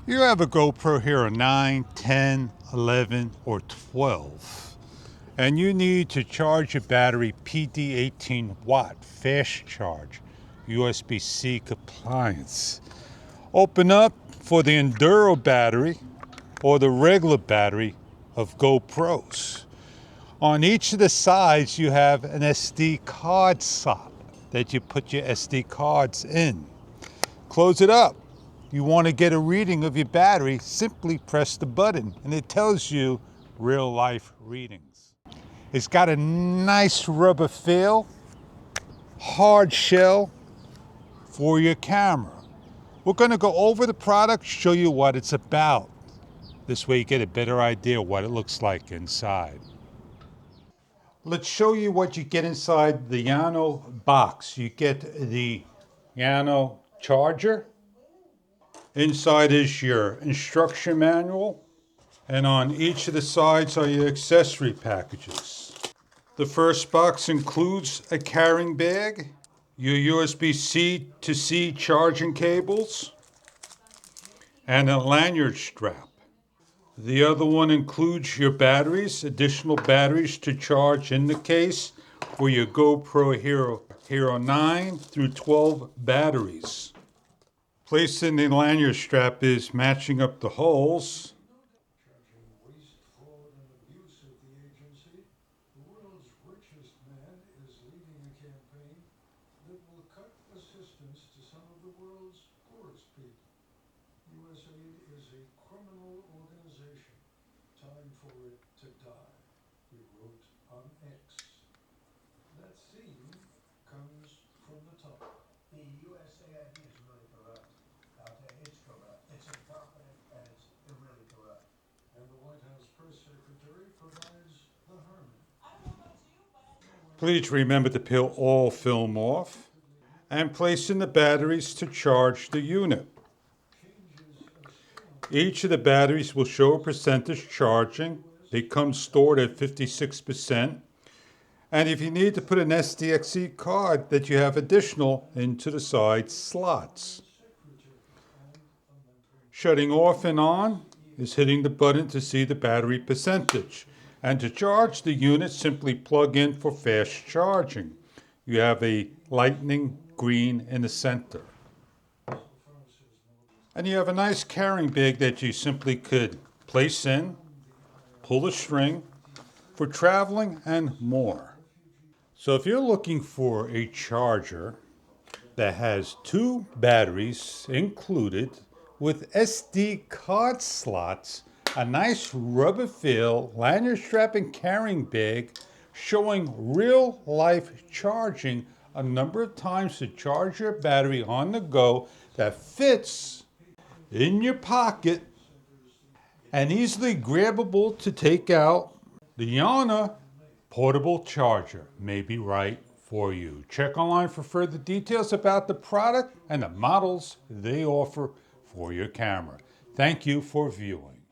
You have a GoPro Hero 9, 10, 11, or 12, and you need to charge your battery PD 18 watt, fast charge, USB-C compliance. Open up for the Enduro battery or the regular battery of GoPros. On each of the sides, you have an SD card slot that you put your SD cards in. Close it up. You want to get a reading of your battery, simply press the button and it tells you real life readings. It's got a nice rubber feel, hard shell for your camera. We're going to go over the product, show you what it's about. This way you get a better idea what it looks like inside. Let's show you what you get inside the Llano box. You get the Llano charger. Inside is your instruction manual, and on each of the sides are your accessory packages. The first box includes a carrying bag, your USB-C to C charging cables, and a lanyard strap. The other one includes your batteries, additional batteries to charge in the case for your GoPro Hero 9 through 12 batteries. Placed in the lanyard strap is matching up the holes. Charging waste, fraud, and abuse of the agency, the world's richest man is leading a campaign that will cut assistance to some of the world's poorest people. USAID is a criminal organization. Time for it to die, we wrote on X. That theme comes from the top. The USAID is really corrupt. It's corrupt. It's incompetent and it's really corrupt. And the White House press secretary provides the Herman. Please remember to peel all film off and place in the batteries to charge the unit. Each of the batteries will show a percentage charging. They come stored at 56%. And if you need to put an SDXC card that you have additional into the side slots. Shutting off and on is hitting the button to see the battery percentage. And to charge the unit, simply plug in for fast charging. You have a lightning green in the center. And you have a nice carrying bag that you simply could place in, pull a string for traveling and more. So if you're looking for a charger that has 2 batteries included with SD card slots, a nice rubber feel, lanyard strap and carrying bag showing real life charging a number of times to charge your battery on the go that fits in your pocket and easily grabbable to take out, the Llano portable charger may be right for you. Check online for further details about the product and the models they offer for your camera. Thank you for viewing.